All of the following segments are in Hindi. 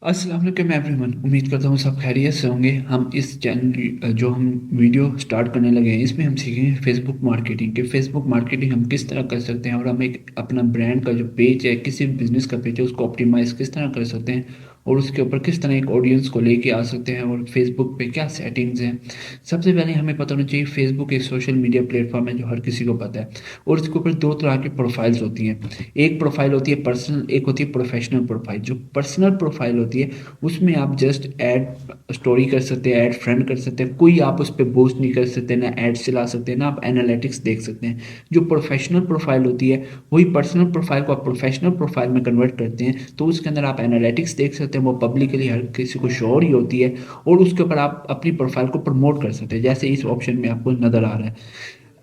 अस्सलाम वालेकुम एवरीवन। उम्मीद करता हूँ सब खैरियत से होंगे। हम इस चैनल जो हम वीडियो स्टार्ट करने लगे हैं इसमें हम सीखेंगे फेसबुक मार्केटिंग कि फेसबुक मार्केटिंग हम किस तरह कर सकते हैं और हम एक अपना ब्रांड का जो पेज है, किसी भी बिजनेस का पेज है, उसको ऑप्टिमाइज किस तरह कर सकते हैं और उसके ऊपर किस तरह एक ऑडियंस को लेके आ सकते हैं और फेसबुक पे क्या सेटिंग्स हैं। सबसे पहले हमें पता होना चाहिए फेसबुक एक सोशल मीडिया प्लेटफॉर्म है जो हर किसी को पता है और इसके ऊपर दो तरह की प्रोफाइल्स होती हैं। एक प्रोफाइल होती है पर्सनल, एक होती है प्रोफेशनल प्रोफाइल। जो पर्सनल प्रोफाइल होती है उसमें आप जस्ट ऐड स्टोरी कर सकते हैं, ऐड फ्रेंड कर सकते हैं, कोई आप उस पर पोस्ट नहीं कर सकते, ना ऐड चला सकते हैं, ना आप एनालिटिक्स देख सकते हैं। जो प्रोफेशनल प्रोफाइल होती है वही पर्सनल प्रोफाइल को आप प्रोफेशनल प्रोफाइल में कन्वर्ट करते हैं तो उसके अंदर आप एनालिटिक्स देख सकते हैं, वो पब्लिकली हर किसी को शो हो रही होती है और उसके ऊपर आप अपनी प्रोफाइल को प्रमोट कर सकते हैं जैसे इस ऑप्शन में आपको नजर आ रहा है।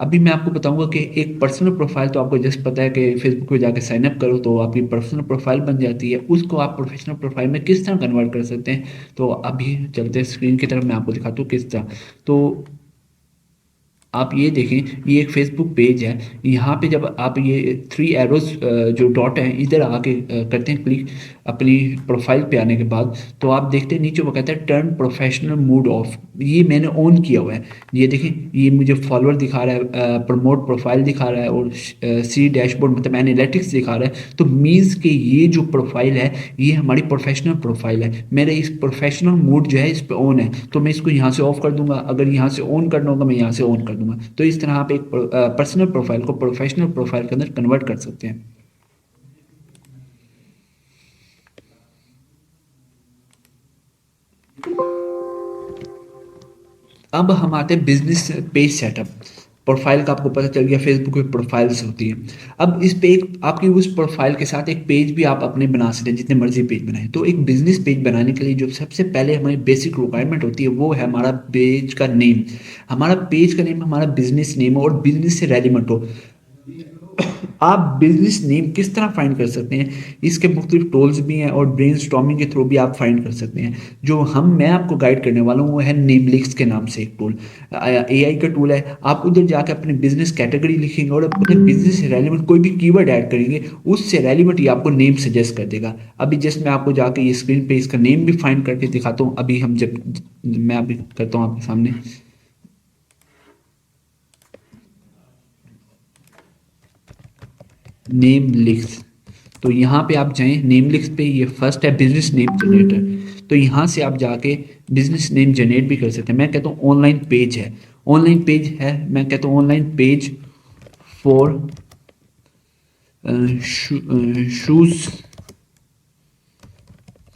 अभी मैं आपको बताऊंगा कि एक पर्सनल प्रोफाइल तो आपको जस्ट पता है कि फेसबुक पे जाके साइन अप करो तो आपकी पर्सनल प्रोफाइल बन जाती है, उसको आप प्रोफेशनल प्रोफाइल में किस तरह कन्वर्ट कर सकते हैं। तो अभी चलते हैं स्क्रीन की तरफ, मैं आपको दिखाता हूँ किस तरह। तो आप ये देखें, ये एक फेसबुक पेज है। यहाँ पे जब आप ये थ्री एरोज जो डॉट हैं इधर आके करते हैं क्लिक अपनी प्रोफाइल पे आने के बाद, तो आप देखते हैं नीचे वो कहता है टर्न प्रोफेशनल मूड ऑफ। ये मैंने ऑन किया हुआ है। ये देखें, ये मुझे फॉलोअर दिखा रहा है, प्रमोट प्रोफाइल दिखा रहा है और सी डैशबोर्ड मतलब एनालिटिक्स दिखा रहा है। तो मीन्स कि ये जो प्रोफाइल है ये हमारी प्रोफेशनल प्रोफाइल है। मेरे इस प्रोफेशनल मूड जो है इस पे ऑन है तो मैं इसको यहाँ से ऑफ कर दूंगा। अगर यहाँ से ऑन करना होगा मैं यहाँ से ऑन कर दूंगा। तो इस तरह आप एक पर्सनल प्रोफाइल को प्रोफेशनल प्रोफाइल के अंदर कन्वर्ट कर सकते हैं। अब हम आते हैं बिजनेस पेज सेटअप। प्रोफाइल का आपको पता चल गया, फेसबुक पे प्रोफाइल्स होती हैं। अब इस पे एक आपकी उस प्रोफाइल के साथ एक पेज भी आप अपने बना सकते हैं, जितने मर्जी पेज बनाएं। तो एक बिजनेस पेज बनाने के लिए जो सबसे पहले हमारी बेसिक रिक्वायरमेंट होती है वो है हमारा पेज का नेम। हमारा पेज का नेम हमारा बिजनेस नेम हो और बिजनेस से रेलिवेंट हो। आप बिजनेस नेम किस तरह फाइंड कर सकते हैं, इसके मुख्तलिफ टूल्स भी हैं और ब्रेनस्टॉर्मिंग के थ्रू भी आप फाइंड कर सकते हैं। जो मैं आपको गाइड करने वाला हूँ वो है नेमलिक्स के नाम से एक टूल, एआई का टूल है। आप उधर जाकर अपने बिजनेस कैटेगरी लिखेंगे और अपने बिजनेस से रेलिवेंट कोई भी कीवर्ड ऐड करेंगे, उससे रेलिवेंट ये आपको नेम सजेस्ट कर देगा। अभी जस्ट मैं आपको जाके ये स्क्रीन पे इसका नेम भी फाइंड करके दिखाता हूँ। अभी हम जब मैं अभी करता हूँ आपके सामने नेम लिस्ट। तो यहाँ पे आप जाएं नेम लिस्ट पे, ये फर्स्ट है बिजनेस नेम जनरेटर। तो यहाँ से आप जाके बिजनेस नेम जनरेट भी कर सकते हैं। मैं कहता हूँ ऑनलाइन पेज है, ऑनलाइन पेज है, मैं कहता हूँ online page for shoes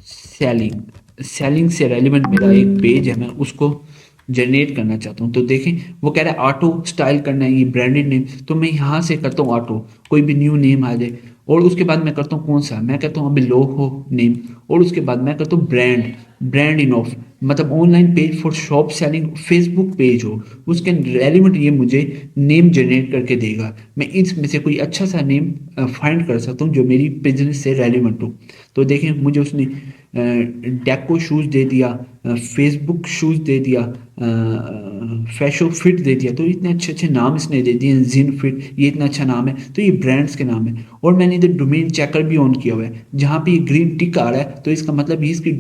selling. Selling से रेलिवेंट मेरा एक पेज है, मैं उसको जनरेट करना चाहता हूँ। तो देखें वो कह रहा है ऑटो स्टाइल करना है, ये ब्रांडेड नेम। तो मैं यहाँ से करता हूँ ऑटो, कोई भी न्यू नेम आ जाए। और उसके बाद मैं करता हूँ कौन सा, मैं कहता हूँ अभी लोगो नेम। और उसके बाद मैं करता हूँ ब्रांड, ब्रांड इन ऑफ मतलब online page for shop selling Facebook page हो, उसके रेलिवेंट ये मुझे नेम जनरेट करके देगा। मैं इसमें से कोई अच्छा सा नेम फाइंड कर सकता हूँ जो मेरी बिजनेस से रेलिवेंट हो। तो देखें मुझे उसने डेको शूज़ दे दिया, फेसबुक शूज़ दे दिया, फैशो फिट दे दिया। तो इतने अच्छे अच्छे नाम इसने दे दिए। जिन फिट ये इतना अच्छा नाम है, तो ये ब्रांड्स के नाम है। और मैंने इधर डोमेन चेकर भी ऑन किया हुआ है, जहाँ पे ये ग्रीन टिक आ रहा है तो इसका मतलब ये इसकी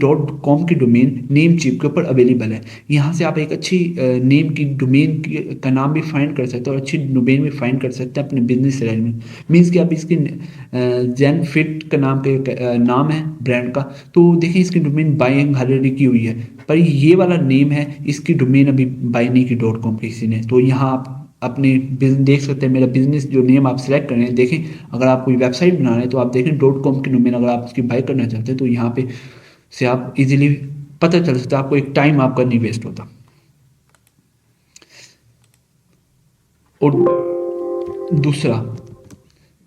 .com की डोमेन नेम चिप के ऊपर अवेलेबल है। यहाँ से आप एक अच्छी नेम की डोमेन का नाम भी फाइंड कर सकते हैं और अच्छी डोमेन भी फाइंड कर सकते हैं अपने बिजनेस से में। मीन्स कि आप इसकी जैन फिट का नाम के नाम है ब्रांड का। तो देखिए इसकी डोमेन बाइंग ऑलरेडी की हुई है, पर ये वाला नेम है इसकी डोमेन अभी बाई नहीं की .com किसी ने। तो यहाँ आप अपने बिजनेस देख सकते हैं, मेरा बिजनेस जो नेम आप सेलेक्ट कर रहे हैं। देखें अगर आप कोई वेबसाइट बना रहे हैं तो आप देखें .com की डोमेन अगर आप उसकी बाई करना चाहते हैं तो यहाँ पे से आप इजीली पता चल सकता है, आपको एक टाइम आपका नहीं वेस्ट होता। और दूसरा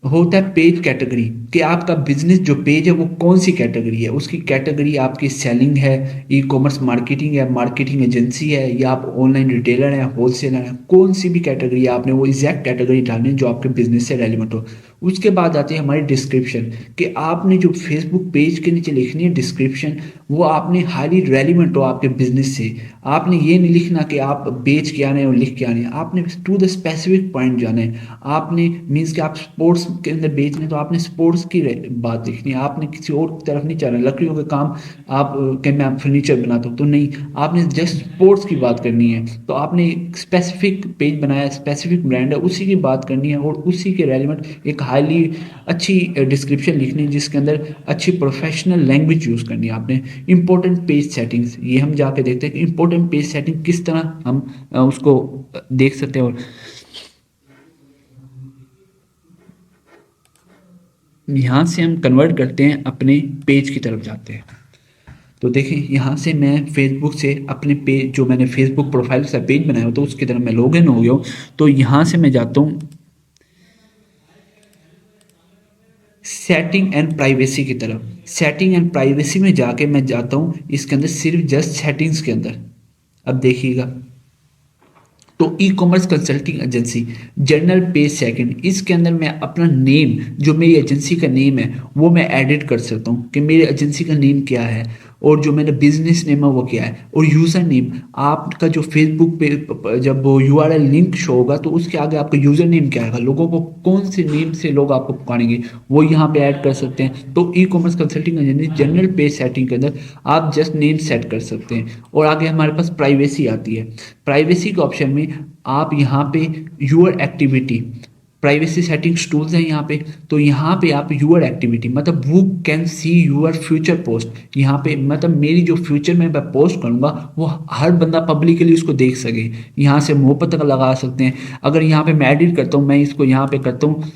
होता है पेज कैटेगरी, कि आपका बिजनेस जो पेज है वो कौन सी कैटेगरी है। उसकी कैटेगरी आपकी सेलिंग है, ई कॉमर्स मार्केटिंग है, मार्केटिंग एजेंसी है, या आप ऑनलाइन रिटेलर हैं, होलसेलर हैं, कौन सी भी कैटेगरी है आपने वो एग्जैक्ट कैटेगरी डालनी है जो आपके बिजनेस से रेलिवेंट हो। उसके बाद आती है हमारी डिस्क्रिप्शन, कि आपने जो फेसबुक पेज के नीचे लिखनी है डिस्क्रिप्शन, वो आपने हाईली रेलिवेंट हो आपके बिजनेस से। आपने ये नहीं लिखना कि आप बेच के आने और लिख के आने, आपने टू द स्पेसिफिक पॉइंट जाना है। आपने मीन्स कि आप स्पोर्ट्स के अंदर बेच रहे हैं तो आपने स्पोर्ट्स की बात लिखनी है, आपने किसी और तरफ नहीं जाना। लकड़ियों का काम आप कि मैं फर्नीचर बनाता हूँ तो नहीं, आपने जस्ट स्पोर्ट्स की बात करनी है। तो आपने एक स्पेसिफिक पेज बनाया, स्पेसिफिक ब्रांड है, उसी की बात करनी है और उसी के रेलिवेंट एक हाईली अच्छी डिस्क्रिप्शन लिखनी है, जिसके अंदर अच्छी प्रोफेशनल लैंग्वेज यूज़ करनी है आपने। इंपॉर्टेंट पेज सेटिंग्स, ये हम जाके देखते हैं कि इंपॉर्टेंट पेज सेटिंग किस तरह हम उसको देख सकते हैं। और यहाँ से हम कन्वर्ट करते हैं, अपने पेज की तरफ जाते हैं। तो देखिए यहाँ से मैं फेसबुक से अपने पेज, जो मैंने फेसबुक प्रोफाइल से पेज बनाया हो तो उसकी तरफ मैं लॉगिन हो गया हूँ। तो यहाँ से मैं जाता हूँ सेटिंग एंड प्राइवेसी की तरफ। सेटिंग एंड प्राइवेसी में जाके मैं जाता हूँ इसके अंदर, सिर्फ जस्ट सेटिंग्स के अंदर। अब देखिएगा, तो e commerce consulting agency general page second, इसके अंदर मैं अपना नेम, जो मेरी एजेंसी का नेम है वो मैं एडिट कर सकता हूँ कि मेरी एजेंसी का नेम क्या है, और जो मेरा बिजनेस नेम है वो क्या है, और यूज़र नेम आपका जो फेसबुक पे जब वो यूआरएल लिंक शो होगा तो उसके आगे आपका यूज़र नेम क्या आएगा, लोगों को कौन से नेम से लोग आपको पुकारेंगे वो यहाँ पे ऐड कर सकते हैं। तो e commerce consulting agency general page setting के अंदर आप जस्ट नेम सेट कर सकते हैं। और आगे हमारे पास प्राइवेसी आती है। प्राइवेसी के ऑप्शन में आप यहाँ पे your activity, privacy settings tools हैं यहाँ पे। तो यहाँ पे आप यूअर एक्टिविटी मतलब वो can C your future post, यहाँ पे मतलब मेरी जो फ्यूचर में मैं पोस्ट करूँगा वो हर बंदा पब्लिकली उसको देख सके। यहाँ से मुँह पर तक लगा सकते हैं। अगर यहाँ पे मैं एडिट करता हूँ, मैं इसको यहाँ पे करता हूँ,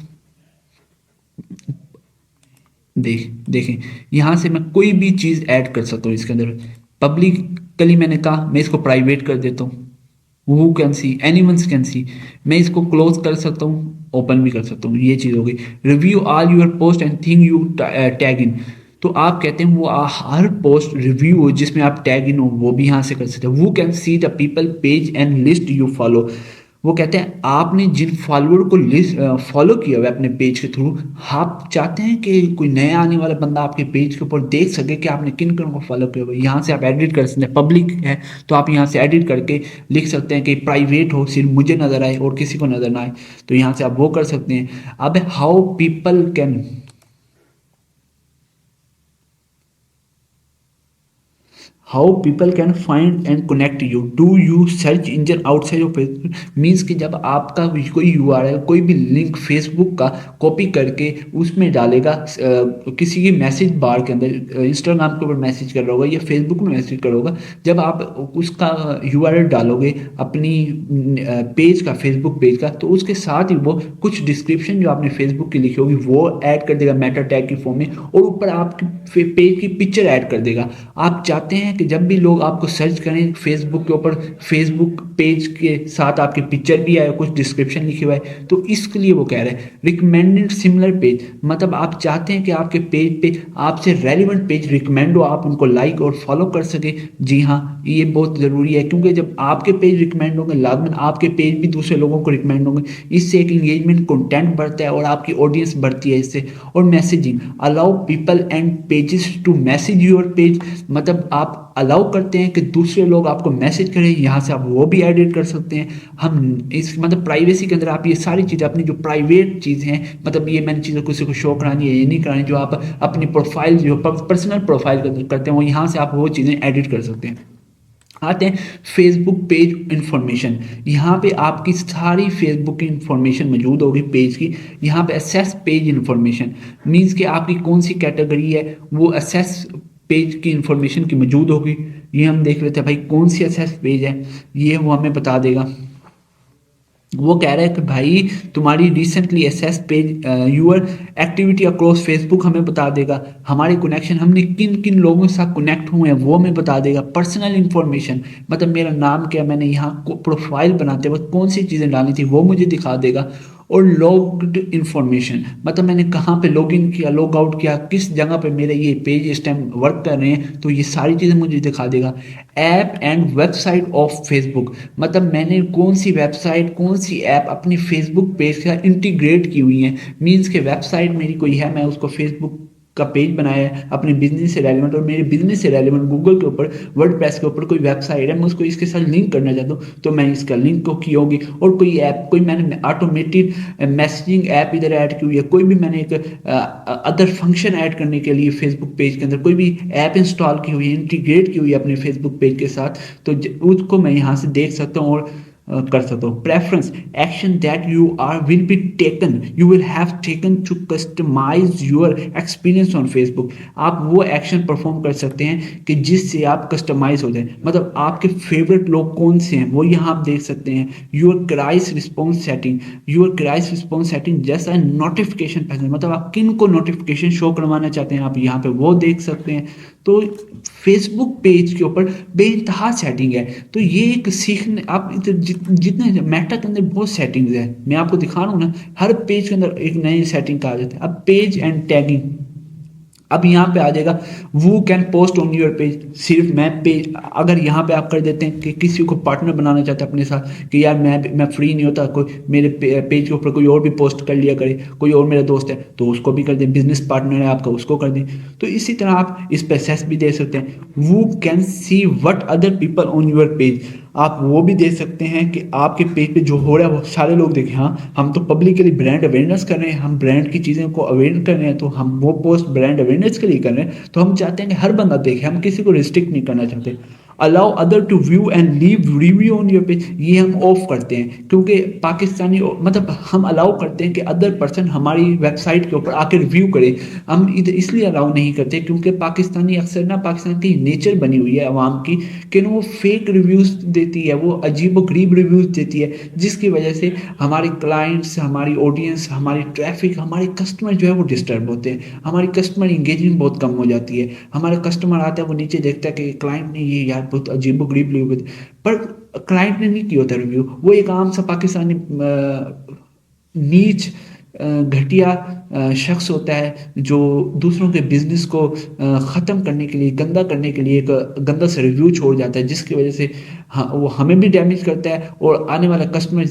देखें यहाँ से मैं कोई भी चीज़ ऐड कर सकता हूँ इसके अंदर। पब्लिकली मैंने कहा, मैं इसको प्राइवेट कर देता हूँ, who can see, anyone's can see. मैं इसको क्लोज कर सकता हूँ, ओपन भी कर सकता हूँ, ये चीज़ हो गई। Review all your post and thing you tag in, तो आप कहते हैं वो हर पोस्ट रिव्यू हो जिसमें आप टैग इन हो वो भी यहाँ से कर सकते हैं। वो can see the people page and list you follow, वो कहते हैं आपने जिन फॉलोअर को लिस्ट फॉलो किया हुआ है अपने पेज के थ्रू, आप चाहते हैं कि कोई नया आने वाला बंदा आपके पेज के ऊपर देख सके कि आपने किन किन को फॉलो किया हुआ है। यहाँ से आप एडिट कर सकते हैं। पब्लिक है तो आप यहाँ से एडिट करके लिख सकते हैं कि प्राइवेट हो, सिर्फ मुझे नजर आए और किसी को नजर ना आए, तो यहाँ से आप वो कर सकते हैं। अब how people can, how people can find and connect you, do you search engine outside of Facebook. Means कि जब आपका कोई यूआरएल, कोई भी लिंक फेसबुक का कॉपी करके उसमें डालेगा किसी की मैसेज बार के अंदर, इंस्टाग्राम के ऊपर मैसेज कर रहा होगा या फेसबुक में मैसेज कर रहा होगा, जब आप उसका यूआरएल डालोगे अपनी पेज का, फेसबुक पेज का, तो उसके साथ ही वो कुछ डिस्क्रिप्शन जो आपने फेसबुक की लिखी होगी वो ऐड कर देगा मेटा टैग की फॉर्म में, और ऊपर आपकी पेज की पिक्चर ऐड कर देगा। आप चाहते हैं कि जब भी लोग आपको सर्च करें फेसबुक के ऊपर, फेसबुक पेज के साथ आपकी पिक्चर भी आए, कुछ डिस्क्रिप्शन लिखे हुआ है, तो इसके लिए वो कह रहे हैं रिकमेंडेड सिमिलर पेज, मतलब आप चाहते हैं कि आपके पेज पे आपसे रेलिवेंट पेज रिकमेंड हो, आप उनको लाइक और फॉलो कर सके। जी हाँ, ये बहुत ज़रूरी है, क्योंकि जब आपके पेज रिकमेंड होंगे लाजमन आपके पेज भी दूसरे लोगों को रिकमेंड होंगे, इससे एक इंगेजमेंट कंटेंट बढ़ता है और आपकी ऑडियंस बढ़ती है इससे। और messaging, allow people and pages to message your page, मतलब आप अलाउ करते हैं कि दूसरे लोग आपको मैसेज करें, यहाँ से आप वो भी एडिट कर सकते हैं। हम इस मतलब प्राइवेसी के अंदर आप ये सारी चीज़ें, अपनी जो प्राइवेट चीज़ हैं, मतलब ये मैंने चीज़ें किसी को शो करानी है ये नहीं करानी, जो आप अपनी प्रोफाइल जो पर्सनल प्रोफाइल के अंदर करते हैं वो यहाँ से आप वो चीज़ें एडिट कर सकते हैं। आते हैं फेसबुक पेज इंफॉर्मेशन, यहाँ पे आपकी सारी फेसबुक की इंफॉर्मेशन मौजूद होगी पेज की। यहाँ पे असेस पेज इंफॉर्मेशन मींस कि आपकी कौन सी कैटेगरी है वो असेस पेज की इंफॉर्मेशन की मौजूद होगी। ये हम देख लेते हैं भाई कौन सी असेस पेज है, ये वो हमें बता देगा। वो कह रहा है कि भाई तुम्हारी recently access page your activity across Facebook हमें बता देगा, हमारे कनेक्शन, हमने किन किन लोगों के साथ कनेक्ट हुए हैं वो हमें बता देगा। पर्सनल इंफॉर्मेशन मतलब मेरा नाम क्या, मैंने यहाँ प्रोफाइल बनाते वक्त कौन सी चीज़ें डाली थी वो मुझे दिखा देगा। और लॉग्ड इंफॉर्मेशन, मतलब मैंने कहाँ पे लॉग इन किया, लॉग आउट किया, किस जगह पे मेरे ये पेज इस टाइम वर्क कर रहे हैं, तो ये सारी चीज़ें मुझे दिखा देगा। App and website of Facebook, मतलब मैंने कौन सी वेबसाइट कौन सी ऐप अपनी फेसबुक पेज के साथ इंटीग्रेट की हुई है। मीन्स के वेबसाइट मेरी कोई है, मैं उसको फेसबुक का पेज बनाया है अपने बिजनेस से रेलिवेंट, और मेरे बिजनेस से रेलिवेंट गूगल के ऊपर वर्डप्रेस के ऊपर कोई वेबसाइट है, मैं उसको इसके साथ लिंक करना चाहता हूँ, तो मैं इसका लिंक को की होगी। और कोई ऐप, कोई मैंने ऑटोमेटेड मैसेजिंग ऐप इधर ऐड की हुई है, कोई भी मैंने एक अदर फंक्शन ऐड करने के लिए फेसबुक पेज के अंदर कोई भी ऐप इंस्टॉल की हुई है, इंटीग्रेट की हुई है अपने फेसबुक पेज के साथ, तो उसको मैं यहाँ से देख सकता हूँ और कर सकते हो। Preference, action that you are will be taken, you will have taken to customise your experience on Facebook. आप वो एक्शन परफॉर्म कर सकते हैं कि जिससे आप कस्टमाइज हो जाए, मतलब आपके फेवरेट लोग कौन से हैं वो यहाँ आप देख सकते हैं। Your crisis response setting, your crisis response setting जैसा नोटिफिकेशन पैटर्न, मतलब आप किन को नोटिफिकेशन शो करवाना चाहते हैं आप यहाँ पे वो देख सकते हैं। तो फेसबुक पेज के ऊपर बेइंतहा सेटिंग है। तो ये एक सीखने आप जितने मेटा के अंदर बहुत सेटिंग्स है, मैं आपको दिखा रहा हूँ ना, हर पेज के अंदर एक नई सेटिंग का आ जाता है। अब पेज एंड टैगिंग, अब यहाँ पे आ जाएगा वो can post on your page. सिर्फ मैं पेज अगर यहाँ पे आप कर देते हैं कि किसी को पार्टनर बनाना चाहते हैं अपने साथ कि यार मैं फ्री नहीं होता, कोई मेरे पेज के ऊपर कोई और भी पोस्ट कर लिया करे, कोई और मेरा दोस्त है तो उसको भी कर दें, बिजनेस पार्टनर है आपका उसको कर दें। तो इसी तरह आप इस पे सेस भी दे सकते हैं। वो can see what other people on your page, आप वो भी दे सकते हैं कि आपके पेज पे जो हो रहा है वो सारे लोग देखें। हाँ, हम तो पब्लिकली ब्रांड अवेयरनेस कर रहे हैं, हम ब्रांड की चीज़ों को अवेयर कर रहे हैं, तो हम वो पोस्ट ब्रांड अवेयरनेस के लिए कर रहे हैं, तो हम चाहते हैं कि हर बंदा देखे, हम किसी को रिस्ट्रिक्ट नहीं करना चाहते। Allow other to view and leave review on your page, ये हम ऑफ करते हैं क्योंकि पाकिस्तानी, मतलब हम अलाउ करते हैं कि अदर पर्सन हमारी वेबसाइट के ऊपर आकर रिव्यू करे। हम इधर इसलिए अलाउ नहीं करते क्योंकि पाकिस्तानी अक्सर ना, पाकिस्तान की नेचर बनी हुई है अवाम की कि वो फेक रिव्यूज़ देती है, वो अजीब व गरीब रिव्यूज़ देती है, जिसकी वजह से हमारे क्लाइंट्स, हमारी ऑडियंस, हमारी ट्रैफिक, हमारे कस्टमर जो है वो डिस्टर्ब होते हैं, हमारी कस्टमर इंगेजमेंट बहुत कम हो जाती है। हमारा कस्टमर आता है वो नीचे देखता है कि क्लाइंट ने ये यार बहुत अजीब व गरीब रिव्यू, पर क्लाइंट ने नहीं किया होता रिव्यू, वो एक आम सा पाकिस्तानी नीच घटिया शख्स होता है जो दूसरों के बिजनेस को ख़त्म करने के लिए, गंदा करने के लिए एक गंदा सा रिव्यू छोड़ जाता है, जिसकी वजह से हाँ वो हमें भी डैमेज करता है और आने वाला कस्टमर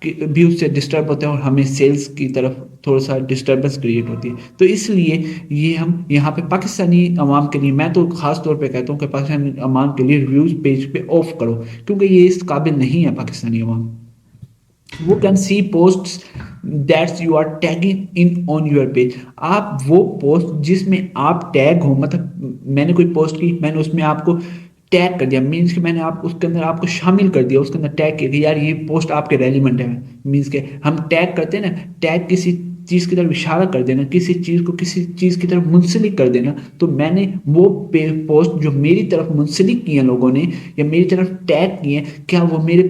भी उससे डिस्टर्ब होता है और हमें सेल्स की तरफ थोड़ा सा डिस्टर्बेंस क्रिएट होती है। तो इसलिए ये हम यहाँ पे पाकिस्तानी अवाम के लिए, मैं तो ख़ास तौर पे कहता हूँ कि पाकिस्तानी अवाम के लिए रिव्यूज़ पेज पे ऑफ करो, क्योंकि ये इस काबिल नहीं है पाकिस्तानी अवाम। Who can see post that's you are tagging in on your page, आप वो पोस्ट जिसमें आप टैग हो, मतलब मैंने कोई पोस्ट की, मैंने उसमें आपको टैग कर दिया, मीन्स कि मैंने आप उसके अंदर आपको शामिल कर दिया, उसके अंदर टैग किया कि यार ये पोस्ट आपके रेलिवेंट है। मीन्स के हम टैग करते हैं ना, टैग किसी चीज़ की तरफ इशारा कर देना, किसी चीज़ को किसी चीज़ की तरफ मुंसलिक कर देना। तो मैंने वो पोस्ट जो मेरी तरफ मुंसलिक किए लोगों ने या मेरी तरफ टैग किए, क्या वो मेरे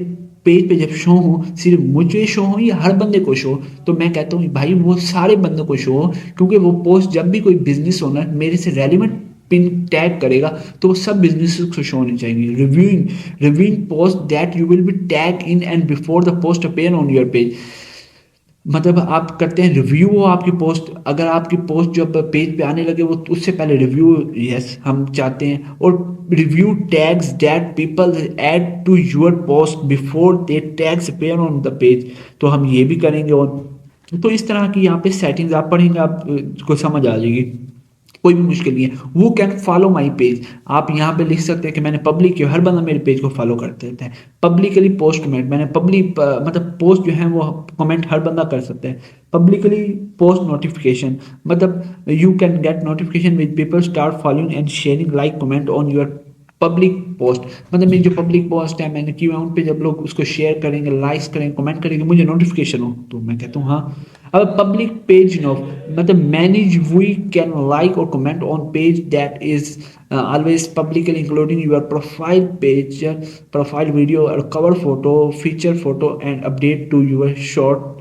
पेज पे जब शो हो, सिर्फ मुझे शो हो या हर बंदे को शो, तो मैं कहता हूँ भाई वो सारे बंदों को शो हो, क्योंकि वो पोस्ट जब भी कोई बिजनेस ओनर मेरे से रेलिवेंट पिन टैग करेगा तो वो सब बिजनेस को शो होनी चाहिए। Reviewing post that you will be tag in and before the post appear on your page, मतलब आप करते हैं रिव्यू हो आपकी पोस्ट, अगर आपकी पोस्ट जब पेज पे आने लगे वो उससे पहले रिव्यू, यस हम चाहते हैं। और review tags that people add to your post before they tags appear on the page, तो हम ये भी करेंगे। और तो इस तरह की यहाँ पे सेटिंग्स आप पढ़ेंगे आपको समझ आ जाएगी, कोई भी मुश्किल नहीं है। वो कैन फॉलो माई पेज, आप यहाँ पे लिख सकते हैं कि मैंने पब्लिक किया, हर बंदा मेरे पेज को फॉलो कर देता है। पब्लिकली पोस्ट कमेंट, मैंने पब्लिक मतलब पोस्ट जो है वो कमेंट हर बंदा कर सकता है। पब्लिकली पोस्ट नोटिफिकेशन, मतलब you can get notification with people start following and sharing like comment on your public post, मतलब मेरी जो पब्लिक पोस्ट है मैंने की हुआ उन पे जब लोग उसको शेयर करेंगे, लाइक्स करेंगे, कमेंट करेंगे, मुझे नोटिफिकेशन हो, तो मैं कहता हूँ हाँ। अब पब्लिक पेज नो, मतलब मैनेज वी कैन लाइक और comment on page that is always publicly including your profile page, profile video और cover photo, feature photo and update to your short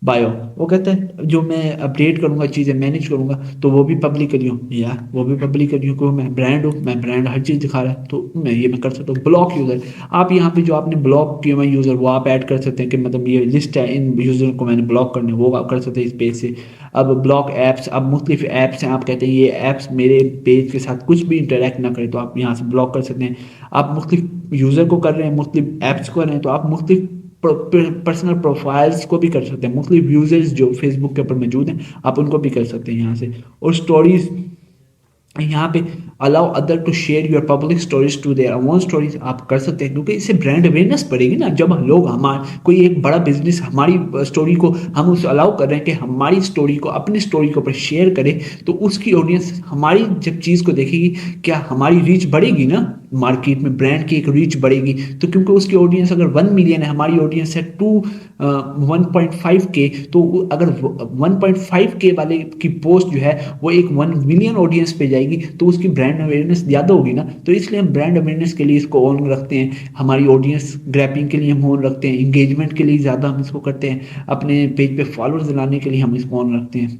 bio, वो कहता है जो मैं अपडेट करूंगा, चीज़ें मैनेज करूंगा, तो वो भी पब्लिक करियो, या वो भी पब्लिक करियो, क्योंकि मैं ब्रांड हूँ, मैं ब्रांड हर चीज़ दिखा रहा है, तो मैं कर सकता हूँ। ब्लॉक यूज़र, आप यहाँ पे जो आपने ब्लॉक किए हुए यूज़र वो आप ऐड कर सकते हैं, कि मतलब ये लिस्ट है, इन यूज़र को मैंने ब्लॉक करने, वो आप कर सकते हैं इस पेज से। अब ब्लॉक ऐप्स, अब मुख्तलिफ ऐप्स हैं, आप कहते हैं ये ऐप्स मेरे पेज के साथ कुछ भी इंटरेक्ट ना करें, तो आप यहाँ से ब्लॉक कर सकते हैं। आप मुख्तलिफ यूज़र को कर रहे हैं, मुख्तलिफ ऐप्स को कर रहे हैं, तो आप मुख्तलिफ पर्सनल प्रोफाइल्स को भी कर सकते हैं, मुख्तलिफ यूजर्स जो फेसबुक के ऊपर मौजूद हैं आप उनको भी कर सकते हैं यहाँ से। और स्टोरीज, यहाँ पे allow other to share your public stories to their own stories आप कर सकते हैं, क्योंकि इससे ब्रांड अवेयरनेस बढ़ेगी ना। जब लोग हमारे कोई एक बड़ा बिजनेस हमारी स्टोरी को हम उसे अलाउ कर रहे हैं कि हमारी स्टोरी को अपनी स्टोरी के ऊपर शेयर करे, तो उसकी ऑडियंस हमारी जब चीज़ को देखेगी, क्या हमारी रीच बढ़ेगी ना, मार्केट में ब्रांड की एक रीच बढ़ेगी। तो क्योंकि उसकी ऑडियंस अगर 1 मिलियन है, हमारी ऑडियंस है 1.5 के, तो अगर 1.5 के वाले की पोस्ट जो है वो एक 1 मिलियन ऑडियंस पे जाएगी, तो उसकी ब्रांड अवेयरनेस ज़्यादा होगी ना। तो इसलिए हम ब्रांड अवेयरनेस के लिए इसको ऑन रखते हैं, हमारी ऑडियंस ग्रैपिंग के लिए हम ऑन रखते हैं, इंगेजमेंट के लिए ज़्यादा हम इसको करते हैं, अपने पेज पे फॉलोअर्स लाने के लिए हम इसको ऑन रखते हैं।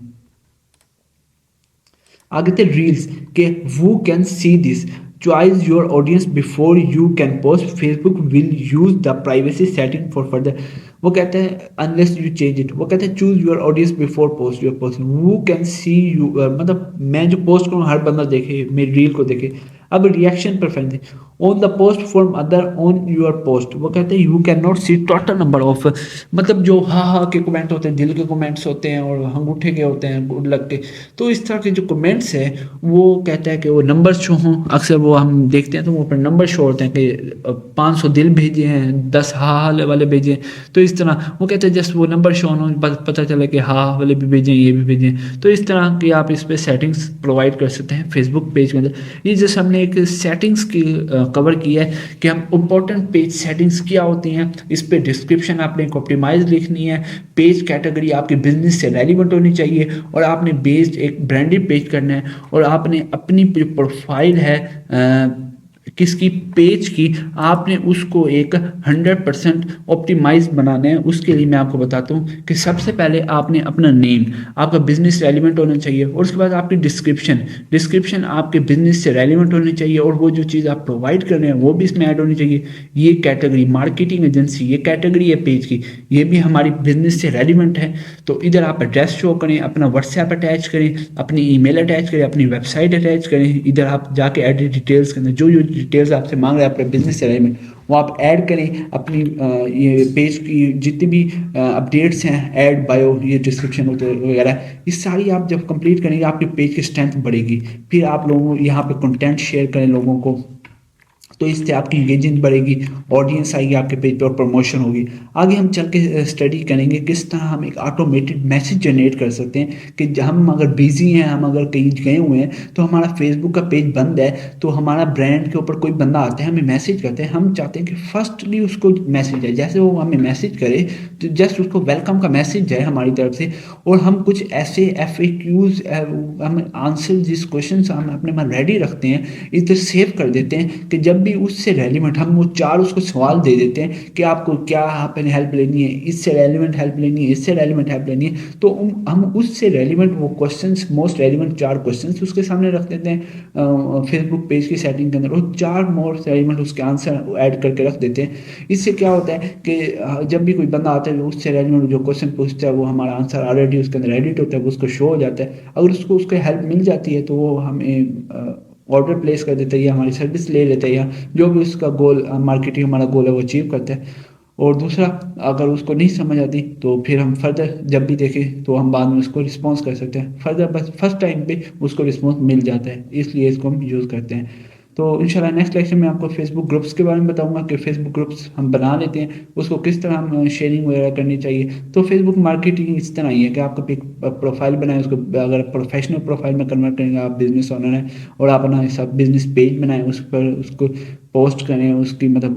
आगे थे रील्स के who can see this, choose your audience before you can post, Facebook will use the privacy setting for further। वो कहते हैं unless you change it, वो कहते हैं choose your audience before post your post, who can see you, मतलब मैं जो पोस्ट करूँ हर बंदा देखे, मेरी रील को देखे। अब reaction preference on the post from other on your post, वो कहते हैं you can not see total number of, मतलब जो हा हा के कमेंट होते हैं, दिल के कमेंट्स होते हैं और अंगूठे के होते हैं, गुड लक के, तो इस तरह के जो कमेंट्स है वो कहता है कि वो नंबर शो हों। अक्सर वो हम देखते हैं तो वो पर नंबर शो होते हैं कि 500 दिल भेजे हैं, 10 हा हा वाले भेजे हैं, तो इस तरह वो कहते हैं जस्ट वो नंबर शो हो, पता चला कि हा हा वाले भी भेजें, ये भी भेजें। तो इस तरह की आप इस पर सेटिंग्स प्रोवाइड कर सकते हैं फेसबुक पेज के अंदर। ये जैसे हमने एक सेटिंग्स की कवर की है कि हम इंपॉर्टेंट पेज सेटिंग्स क्या होती हैं, इस पे डिस्क्रिप्शन आपने एक ऑप्टिमाइज लिखनी है, पेज कैटेगरी आपके बिजनेस से रेलिवेंट होनी चाहिए, और आपने बेस्ड एक ब्रांडेड पेज करना है, और आपने अपनी जो प्रोफाइल है किसकी, पेज की, आपने उसको एक 100% ऑप्टिमाइज बनाना है। उसके लिए मैं आपको बताता हूँ कि सबसे पहले आपने अपना नेम, आपका बिजनेस रेलिवेंट होना चाहिए, और उसके बाद आपकी डिस्क्रिप्शन आपके बिजनेस से रेलिवेंट होनी चाहिए, और वो जो चीज़ आप प्रोवाइड कर रहे हैं वो भी इसमें ऐड होनी चाहिए। ये कैटेगरी मार्केटिंग एजेंसी, ये कैटेगरी है पेज की, ये भी हमारी बिजनेस से रेलिवेंट है। तो इधर आप एड्रेस शो करें, अपना व्हाट्सएप अटैच करें, अपनी ईमेल अटैच करें, अपनी वेबसाइट अटैच करें। इधर आप जाके एडिट डिटेल्स के अंदर जो जो डिटेल्स आपसे मांग रहे हैं अपने बिजनेस से रिलेटेड वो आप ऐड करें। अपनी ये पेज की जितनी भी अपडेट्स हैं, ऐड बायो, ये डिस्क्रिप्शन वगैरह, ये सारी आप जब कंप्लीट करेंगे आपके पेज की स्ट्रेंथ बढ़ेगी। फिर आप लोगों यहाँ पे कंटेंट शेयर करें लोगों को, तो इससे आपकी इंगेजमेंट बढ़ेगी, ऑडियंस आएगी आपके पेज पर और प्रमोशन होगी। आगे हम चल के स्टडी करेंगे किस तरह हम एक ऑटोमेटेड मैसेज जनरेट कर सकते हैं कि हम अगर बिजी हैं, हम अगर कहीं गए हुए हैं, तो हमारा फेसबुक का पेज बंद है, तो हमारा ब्रांड के ऊपर कोई बंदा आता है हमें मैसेज करते हैं, हम चाहते हैं कि फर्स्टली उसको मैसेज है, जैसे वो हमें मैसेज करे तो जस्ट उसको वेलकम का मैसेज जाए हमारी तरफ से, और हम कुछ ऐसे FAQs हम आंसर जिस क्वेश्चन हम अपने में रेडी रखते हैं इधर सेव कर देते हैं, कि जब भी उससे रेलिवेंट हम वो 4 उसको सवाल दे देते हैं कि आपको क्या आपने हेल्प लेनी है, इससे रेलिवेंट हेल्प लेनी है, इससे रेलिवेंट हेल्प लेनी है, तो हम उससे रेलिवेंट वो क्वेश्चंस, मोस्ट रेलिवेंट 4 क्वेश्चंस उसके सामने रख देते हैं फेसबुक पेज की सेटिंग के अंदर, और 4 मोस्ट रेलिवेंट उसके आंसर ऐड करके रख देते हैं। इससे क्या होता है कि जब भी कोई बंदा आता है उससे रेलिवेंट जो क्वेश्चन पूछता है वो हमारा आंसर ऑलरेडी उसके अंदर एडिट होता है, वो उसको शो हो जाता है। अगर उसको उसके हेल्प मिल जाती है तो वो हमें ऑर्डर प्लेस कर देता है या हमारी सर्विस ले लेता है, या जो भी उसका गोल, मार्केटिंग हमारा गोल है वो अचीव करता है। और दूसरा, अगर उसको नहीं समझ आती तो फिर हम फर्दर जब भी देखें तो हम बाद में उसको रिस्पॉन्स कर सकते हैं फर्दर, बस फर्स्ट टाइम पे उसको रिस्पॉन्स मिल जाता है, इसलिए इसको हम यूज़ करते हैं। तो इंशाल्लाह नेक्स्ट लेक्चर में आपको फेसबुक ग्रुप्स के बारे में बताऊंगा कि फेसबुक ग्रुप्स हम बना लेते हैं, उसको किस तरह हम शेयरिंग वगैरह करनी चाहिए। तो फेसबुक मार्केटिंग इस तरह ही है कि आपका एक प्रोफाइल बनाए, उसको अगर प्रोफेशनल प्रोफाइल में कन्वर्ट करेंगे, आप बिजनेस ओनर हैं और आप अपना सब बिजनेस पेज बनाएं, उस पर उसको पोस्ट करें, उसकी मतलब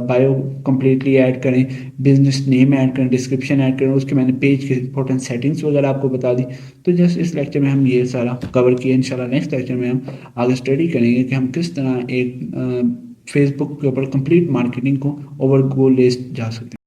बायो कंप्लीटली ऐड करें, बिजनेस नेम ऐड करें, डिस्क्रिप्शन ऐड करें, उसके मैंने पेज के इंपॉर्टेंट सेटिंग्स वगैरह आपको बता दी। तो जस्ट इस लेक्चर में हम ये सारा कवर किए। इंशाल्लाह नेक्स्ट लेक्चर में हम आगे स्टडी करेंगे कि हम किस तरह एक फेसबुक के ऊपर कंप्लीट मार्केटिंग को ओवर गोल ले जा सकते हैं।